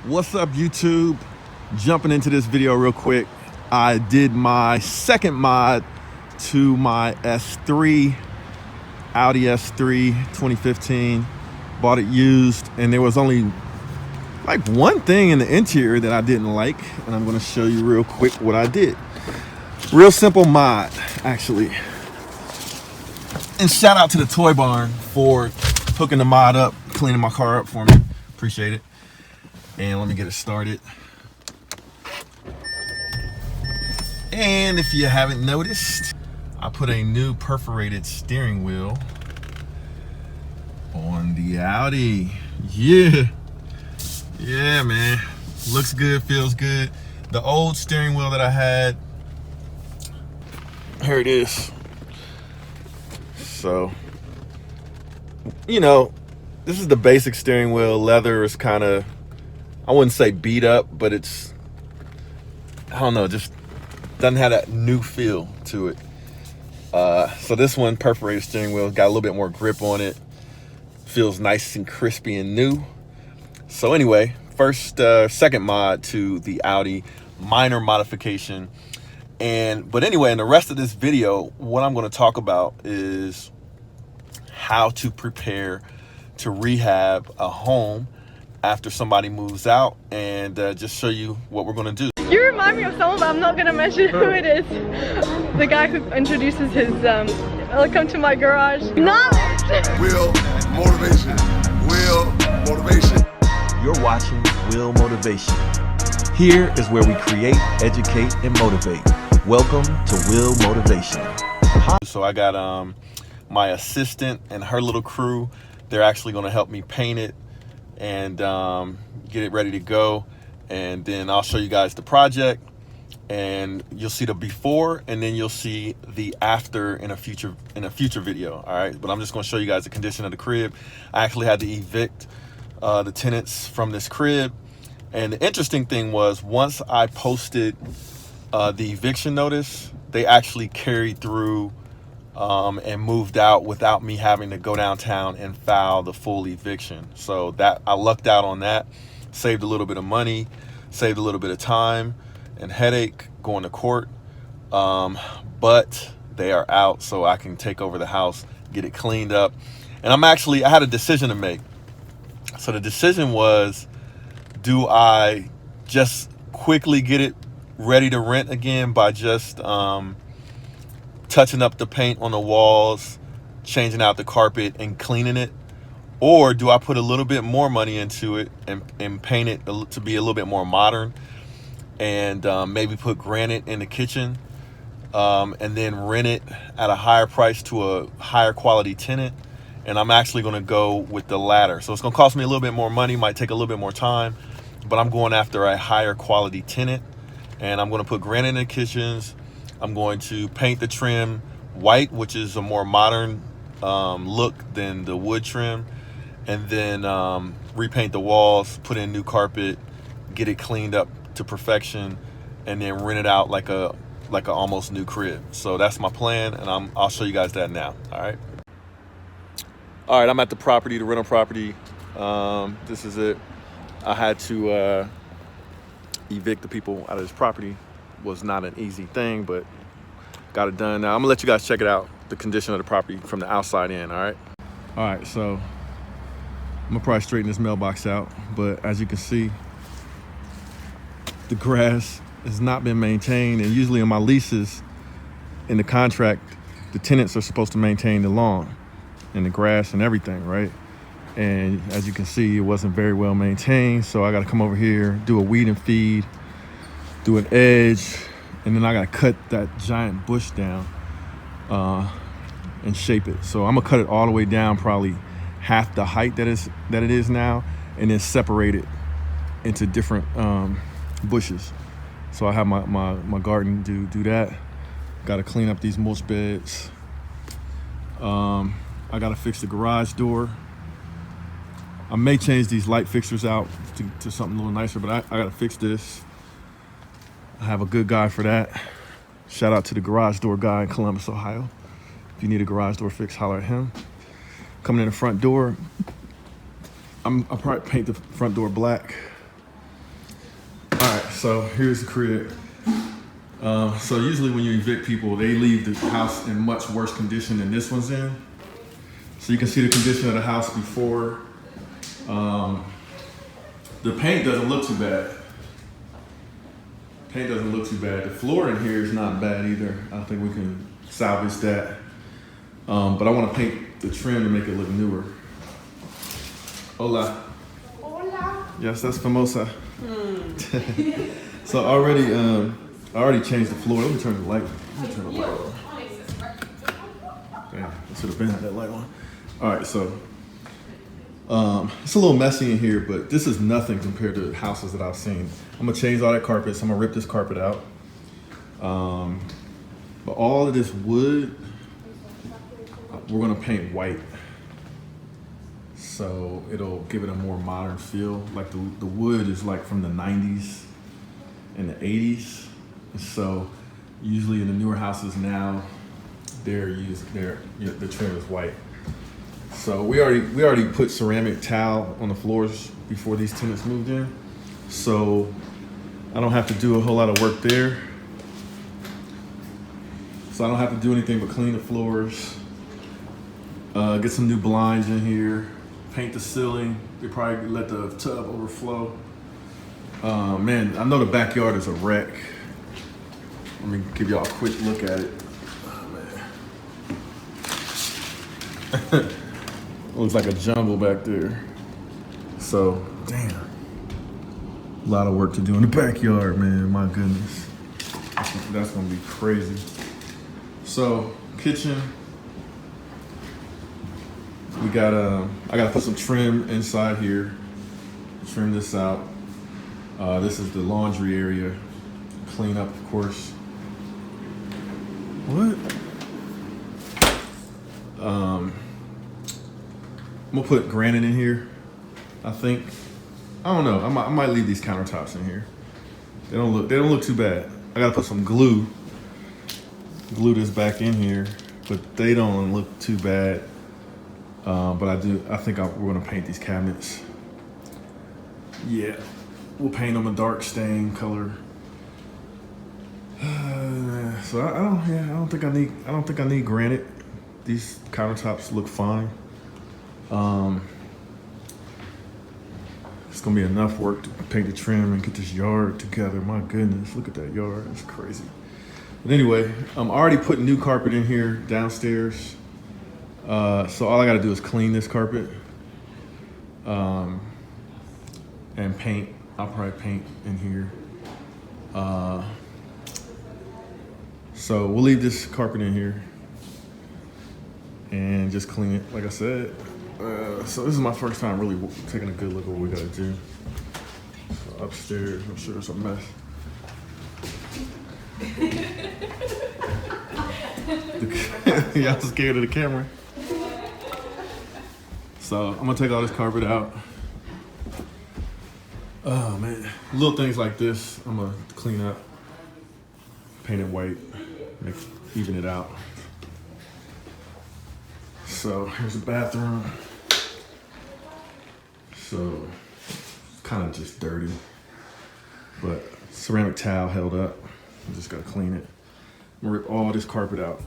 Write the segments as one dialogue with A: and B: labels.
A: What's up, YouTube? Jumping into this video real quick. I did my second mod to my S3, Audi S3 2015. Bought it used, and there was only like one thing in the interior that I didn't like, and I'm gonna show you real quick what I did. Real simple mod, actually. And shout out to the Toy Barn for hooking the mod up, cleaning my car up for me. Appreciate it. And let me get it started. And if you haven't noticed, I put a new perforated steering wheel on the Audi. Yeah, man. Looks good, feels good. The old steering wheel that I had, here it is. So, you know, this is the basic steering wheel. Leather is kind of, I wouldn't say beat up, but it's, I don't know, just doesn't have that new feel to it. So this one, perforated steering wheel, got a little bit more grip on it. Feels nice and crispy and new. So anyway, second mod to the Audi, minor modification. But anyway, in the rest of this video, what I'm going to talk about is how to prepare to rehab a home after somebody moves out, and just show you what we're going to do.
B: You remind me of someone, but I'm not going to mention who it is. The guy who introduces his, welcome to my garage. Knowledge!
C: Will motivation. Will motivation.
D: You're watching Will Motivation. Here is where we create, educate, and motivate. Welcome to Will Motivation.
A: So I got my assistant and her little crew. They're actually going to help me paint it and get it ready to go. And then I'll show you guys the project, and you'll see the before, and then you'll see the after in a future video. All right, but I'm just going to show you guys the condition of the crib. I actually had to evict the tenants from this crib, and the interesting thing was, once I posted the eviction notice, they actually carried through and moved out without me having to go downtown and file the full eviction. So that, I lucked out on that. Saved a little bit of money, saved a little bit of time and headache going to court. But they are out, so I can take over the house, get it cleaned up. And I had a decision to make. So the decision was, do I just quickly get it ready to rent again by just touching up the paint on the walls, changing out the carpet and cleaning it? Or do I put a little bit more money into it and paint it to be a little bit more modern, and maybe put granite in the kitchen, and then rent it at a higher price to a higher quality tenant? And I'm actually going to go with the latter. So it's going to cost me a little bit more money, might take a little bit more time, but I'm going after a higher quality tenant, and I'm going to put granite in the kitchens. I'm going to paint the trim white, which is a more modern look than the wood trim. And then repaint the walls, put in new carpet, get it cleaned up to perfection, and then rent it out like a almost new crib. So that's my plan, and I'll show you guys that now. All right, I'm at the property, the rental property. This is it. I had to evict the people out of this property. Was not an easy thing, but got it done. Now I'm gonna let you guys check it out, the condition of the property from the outside in. All right, so I'm gonna probably straighten this mailbox out, but as you can see, the grass has not been maintained. And usually in my leases, in the contract, the tenants are supposed to maintain the lawn and the grass and everything, right? And as you can see, it wasn't very well maintained. So I gotta come over here, do a weed and feed, do an edge, and then I gotta cut that giant bush down and shape it. So I'm gonna cut it all the way down, probably half the height that it is now, and then separate it into different bushes. So I have my garden do that. Got to clean up these mulch beds. I got to fix the garage door. I may change these light fixtures out to something a little nicer, but I got to fix this. I have a good guy for that. Shout out to the garage door guy in Columbus, Ohio. If you need a garage door fix, holler at him. Coming in the front door, I'll probably paint the front door black. right, so here's the crib. So usually when you evict people, they leave the house in much worse condition than this one's in. So you can see the condition of the house before. The paint doesn't look too bad. The floor in here is not bad either. I think we can salvage that. But I want to paint the trim to make it look newer. Hola. Hola. Yes, that's famosa. So I already changed the floor. Let me turn the light. Turn the light on. Damn, I should have been had that light on. All right, so it's a little messy in here, but this is nothing compared to the houses that I've seen. I'm gonna change all that carpet, so I'm gonna rip this carpet out. But all of this wood, we're gonna paint white. So it'll give it a more modern feel. Like the wood is like from the 90s and the 80s. So usually in the newer houses now, the trim is white. So we already put ceramic tile on the floors before these tenants moved in. So I don't have to do a whole lot of work there. So I don't have to do anything but clean the floors, get some new blinds in here, paint the ceiling. They probably let the tub overflow. Man, I know the backyard is a wreck. Let me give y'all a quick look at it. Oh, man. Looks like a jungle back there. So, damn. A lot of work to do in the backyard, man. My goodness. That's gonna be crazy. So, kitchen. We got I gotta put some trim inside here. Trim this out. This is the laundry area. Clean up, of course. What? I'm gonna put granite in here, I think. I don't know. I might leave these countertops in here. They don't look too bad. I gotta put some glue this back in here, but they don't look too bad. But I think we're gonna paint these cabinets. Yeah, we'll paint them a dark stain color. So I don't think I need granite. These countertops look fine. It's gonna be enough work to paint the trim and get this yard together. My goodness, look at that yard. It's crazy. But anyway, I'm already putting new carpet in here downstairs. So all I gotta do is clean this carpet and paint. I'll probably paint in here. So we'll leave this carpet in here and just clean it, like I said. So this is my first time really taking a good look at what we gotta do. So upstairs, I'm sure it's a mess. Y'all scared of the camera. So I'm gonna take all this carpet out. Oh man, little things like this, I'm gonna clean up, paint it white, even it out. So here's the bathroom. So it's kind of just dirty, but ceramic tile held up. I just gotta clean it. I'm gonna rip all this carpet out.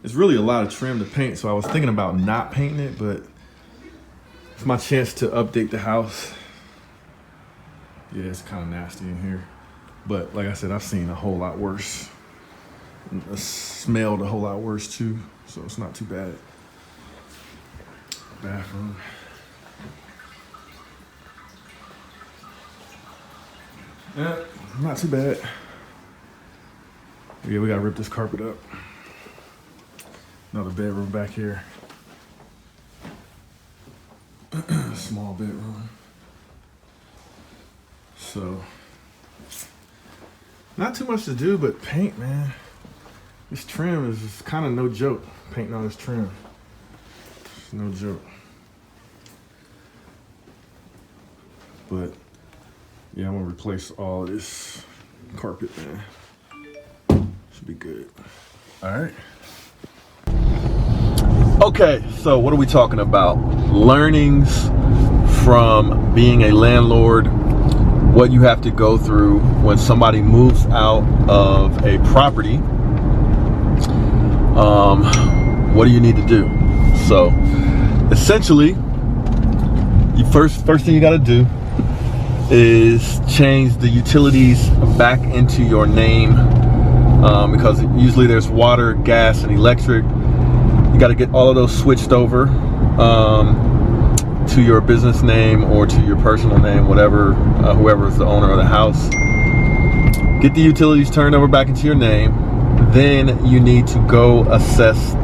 A: It's really a lot of trim to paint, so I was thinking about not painting it, but it's my chance to update the house. Yeah, it's kind of nasty in here. But like I said, I've seen a whole lot worse. I smelled a whole lot worse too, so it's not too bad. Bathroom. Yeah, not too bad. Yeah, we gotta rip this carpet up. Another bedroom back here. Small bedroom. So, not too much to do, but paint, man. This trim is kind of no joke, painting all this trim. It's no joke. But, yeah, I'm gonna replace all of this carpet, man. Should be good. All right. Okay, so what are we talking about? Learnings from being a landlord what you have to go through when somebody moves out of a property. What do you need to do? So essentially, first thing you got to do is change the utilities back into your name, because usually there's water, gas, and electric. You got to get all of those switched over to your business name or to your personal name, whatever, whoever is the owner of the house. Get the utilities turned over back into your name. Then you need to go assess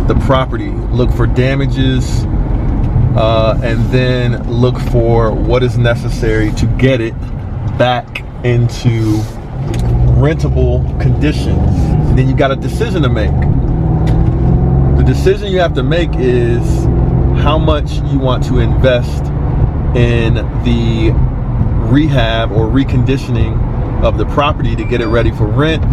A: the property, look for damages, and then look for what is necessary to get it back into rentable condition. And then you got a decision to make. The decision you have to make is how much you want to invest in the rehab or reconditioning of the property to get it ready for rent.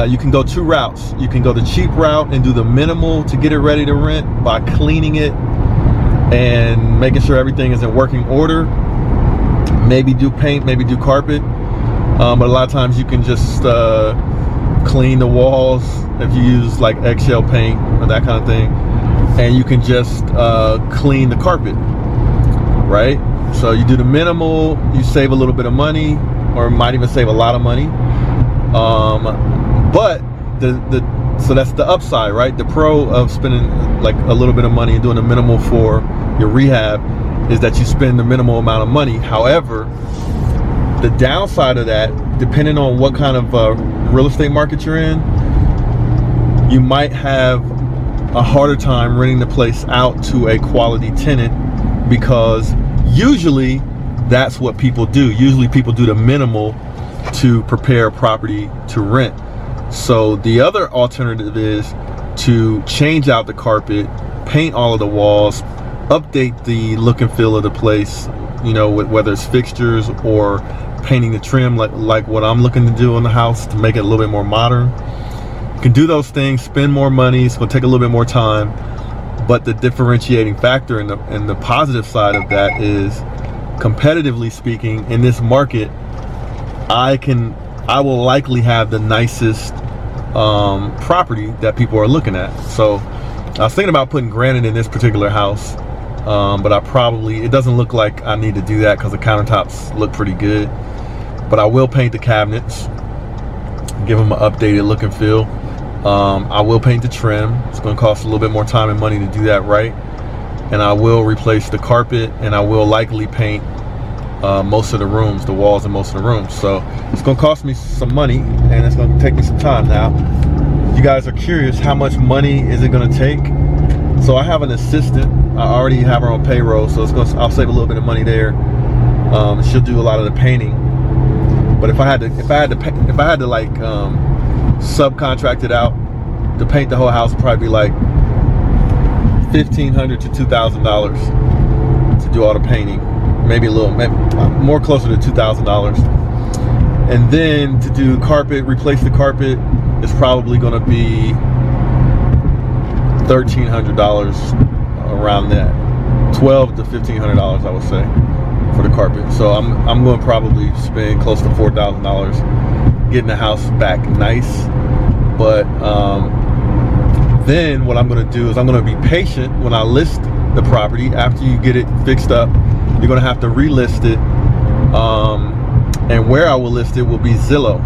A: You can go two routes. You can go the cheap route and do the minimal to get it ready to rent by cleaning it and making sure everything is in working order. Maybe do paint, maybe do carpet. But a lot of times you can just clean the walls if you use like eggshell paint or that kind of thing. And you can just clean the carpet, right? So you do the minimal, you save a little bit of money, or might even save a lot of money. But so that's the upside, right? The pro of spending like a little bit of money and doing the minimal for your rehab is that you spend the minimal amount of money. However, the downside of that, depending on what kind of real estate market you're in, you might have a harder time renting the place out to a quality tenant, because usually that's what people do. Usually people do the minimal to prepare a property to rent. So the other alternative is to change out the carpet, paint all of the walls, update the look and feel of the place, you know, whether it's fixtures or painting the trim, like what I'm looking to do on the house to make it a little bit more modern. You can do those things, spend more money. It's going to take a little bit more time, but the differentiating factor and the positive side of that is, competitively speaking, in this market, I will likely have the nicest property that people are looking at. So I was thinking about putting granite in this particular house, but it doesn't look like I need to do that because the countertops look pretty good. But I will paint the cabinets, give them an updated look and feel. I will paint the trim. It's going to cost a little bit more time and money to do that right. And I will replace the carpet, and I will likely paint most of the rooms, the walls in most of the rooms. So it's going to cost me some money, and it's going to take me some time. Now, you guys are curious, how much money is it going to take? So I have an assistant. I already have her on payroll, so I'll save a little bit of money there. She'll do a lot of the painting. But if I had to like subcontract it out to paint the whole house, it'd probably be like $1,500 to $2,000 to do all the painting. Maybe more closer to $2,000. And then to do carpet, replace the carpet, is probably going to be $1,300, around that. $1,200 to $1,500, I would say, for the carpet. So I'm going to probably spend close to $4,000 getting the house back nice. But then what I'm going to do is I'm going to be patient when I list the property. After you get it fixed up, you're going to have to relist it. And where I will list it will be Zillow.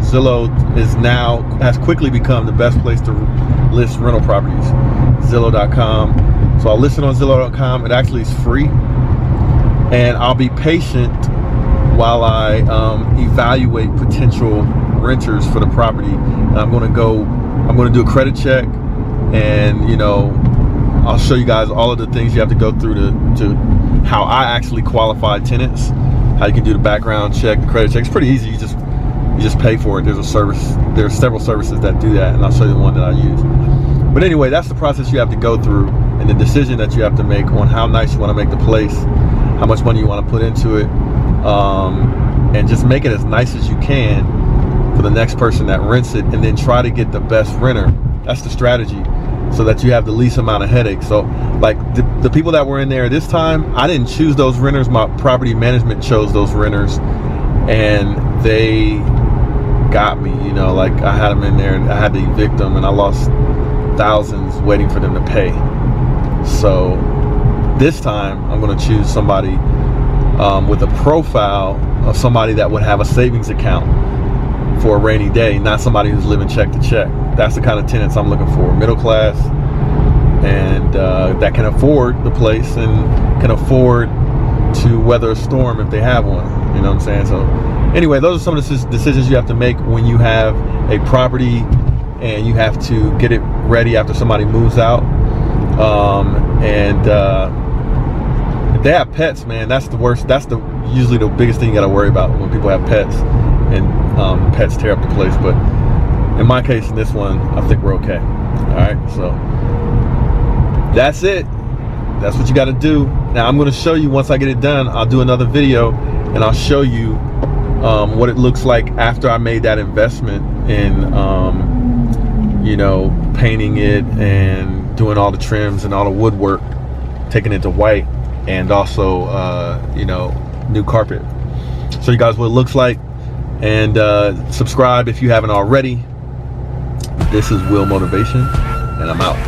A: Zillow has quickly become the best place to list rental properties. Zillow.com. So I'll list it on Zillow.com. It actually is free. And I'll be patient while I evaluate potential renters for the property. And I'm going to do a credit check, and I'll show you guys all of the things you have to go through to how I actually qualify tenants, how you can do the background check, the credit check. It's pretty easy. You just pay for it. There's several services that do that, and I'll show you the one that I use. But anyway, that's the process you have to go through, and the decision that you have to make on how nice you want to make the place, how much money you want to put into it, and just make it as nice as you can for the next person that rents it, and then try to get the best renter. That's the strategy. so that you have the least amount of headaches. So like the people that were in there this time, I didn't choose those renters. My property management chose those renters, and they got me, you know, like I had them in there and I had to evict them, and I lost thousands waiting for them to pay. So this time I'm going to choose somebody with a profile of somebody that would have a savings account for a rainy day, not somebody who's living check to check. That's the kind of tenants I'm looking for. Middle class, and that can afford the place and can afford to weather a storm if they have one. You know what I'm saying? So anyway, those are some of the decisions you have to make when you have a property and you have to get it ready after somebody moves out. If they have pets, man, that's the worst. That's usually the biggest thing you got to worry about when people have pets, and pets tear up the place. But in my case, in this one, I think we're okay. All right, so that's it. That's what you got to do. Now I'm going to show you, once I get it done, I'll do another video and I'll show you what it looks like after I made that investment in you know, painting it and doing all the trims and all the woodwork, taking it to white, and also you know, new carpet. So you guys what it looks like, and subscribe if you haven't already. This is Will Motivation, and I'm out.